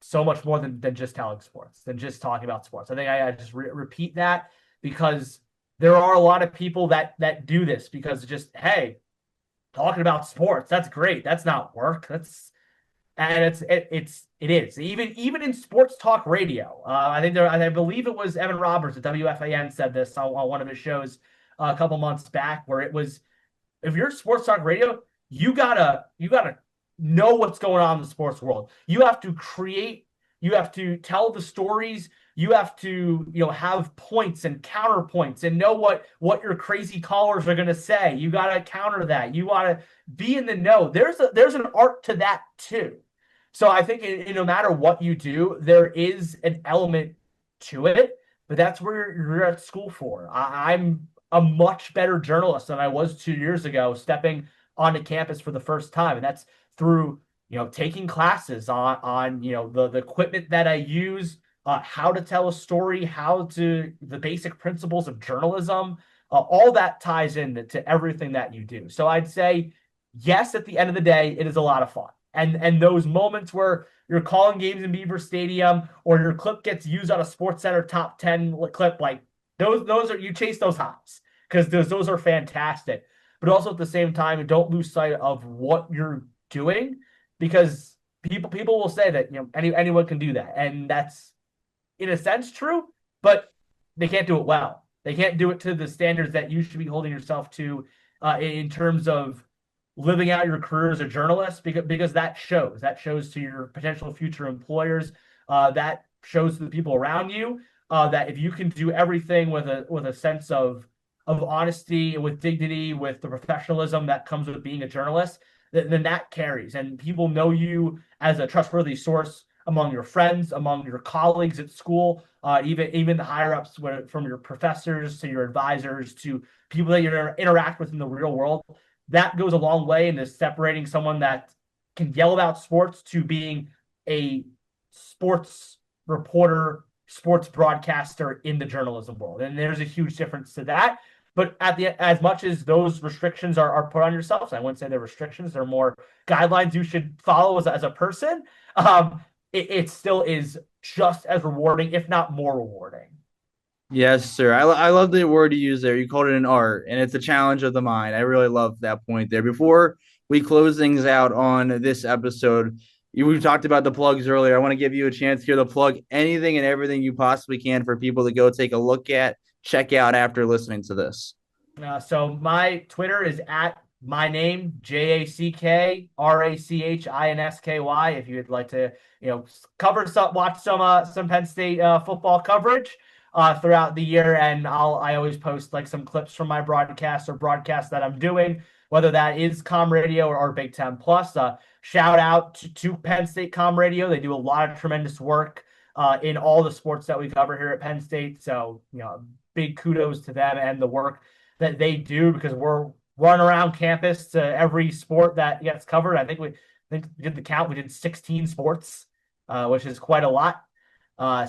So much more than just telling sports, than just talking about sports. I think I just repeat that, because there are a lot of people that do this because hey, talking about sports, that's great. That's not work. It is even in sports talk radio. I believe it was Evan Roberts at WFAN said this on one of his shows a couple months back, where it was, if you're sports talk radio, you gotta know what's going on in the sports world. You have to create, you have to tell the stories, you have to have points and counterpoints and know what your crazy callers are going to say. You got to counter that. You got to be in the know. There's an art to that too. So I think no matter what you do, there is an element to it, but that's where you're at school for. I'm a much better journalist than I was 2 years ago, stepping onto campus for the first time. And that's through, taking classes on the equipment that I use, how to tell a story, the basic principles of journalism, all that ties into everything that you do. So I'd say, yes, at the end of the day, it is a lot of fun. And those moments where you're calling games in Beaver Stadium, or your clip gets used on a SportsCenter top 10 clip, like those are, you chase those highs, because those are fantastic. But also at the same time, don't lose sight of what you're doing, because people will say that anyone can do that, and that's in a sense true, but they can't do it well. They can't do it to the standards that you should be holding yourself to in terms of living out your career as a journalist, because that shows to your potential future employers, that shows to the people around you, that if you can do everything with a sense of honesty, with dignity, with the professionalism that comes with being a journalist, then that carries, and people know you as a trustworthy source among your friends, among your colleagues at school, even the higher ups, from your professors to your advisors to people that you interact with in the real world. That goes a long way into separating someone that can yell about sports to being a sports reporter, sports broadcaster in the journalism world. And there's a huge difference to that. But as much as those restrictions are put on yourself, I wouldn't say they're restrictions, they're more guidelines you should follow as a person. It still is just as rewarding, if not more rewarding. Yes, sir. I love the word you use there. You called it an art, and it's a challenge of the mind. I really love that point there. Before we close things out on this episode, we talked about the plugs earlier. I want to give you a chance here to plug anything and everything you possibly can for people to go take a look at, check out after listening to this. So my Twitter is at my name, JACKRACHINSKY. If you'd like to, watch some Penn State football coverage throughout the year, and I always post like some clips from my broadcasts or broadcasts that I'm doing, whether that is CommRadio or Big Ten Plus. Shout out to Penn State CommRadio. They do a lot of tremendous work in all the sports that we cover here at Penn State. So, big kudos to them and the work that they do, because we're running around campus to every sport that gets covered. I think we did the count. We did 16 sports, which is quite a lot.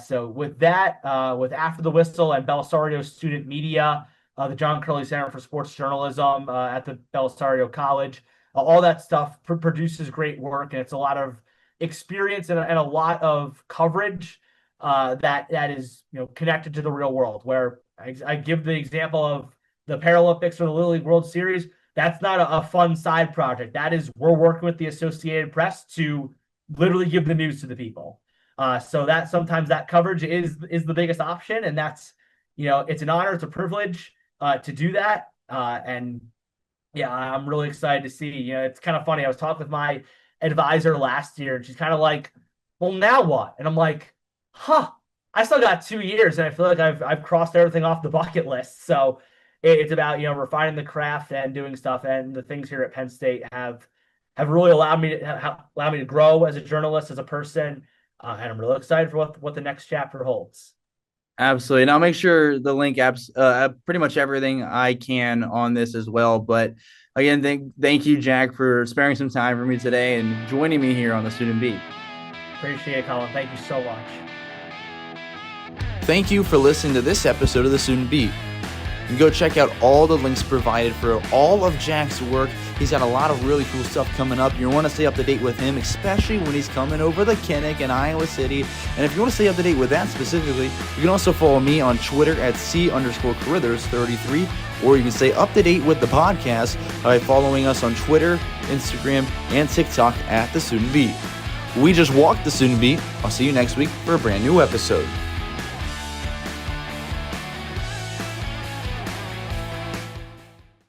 So with that, with After the Whistle and Belisario Student Media, the John Curley Center for Sports Journalism at the Belisario College, all that stuff produces great work, and it's a lot of experience and a lot of coverage that is connected to the real world. Where I give the example of the Paralympics or the Little League World Series. That's not a fun side project. That is, we're working with the Associated Press to literally give the news to the people. So that sometimes that coverage is the biggest option, and that's it's an honor, it's a privilege to do that. And yeah, I'm really excited to see. It's kind of funny. I was talking with my advisor last year, and she's kind of like, "Well, now what?" And I'm like, "Huh, I still got 2 years, and I feel like I've crossed everything off the bucket list." So it's about refining the craft and doing stuff, and the things here at Penn State have really allowed me to grow as a journalist, as a person, and I'm really excited for what the next chapter holds. Absolutely. And I'll make sure the link pretty much everything I can on this as well. But again, thank you, Jack, for sparing some time for me today and joining me here on the Student Beat. Appreciate it, Colin. Thank you so much. Thank you for listening to this episode of the Student Beat. You can go check out all the links provided for all of Jack's work. He's got a lot of really cool stuff coming up. You want to stay up to date with him, especially when he's coming over the Kinnick in Iowa City. And if you want to stay up to date with that specifically, you can also follow me on Twitter at C_Carithers33, or you can stay up to date with the podcast by following us on Twitter, Instagram, and TikTok at The Student Beat. We just walked The Student Beat. I'll see you next week for a brand new episode.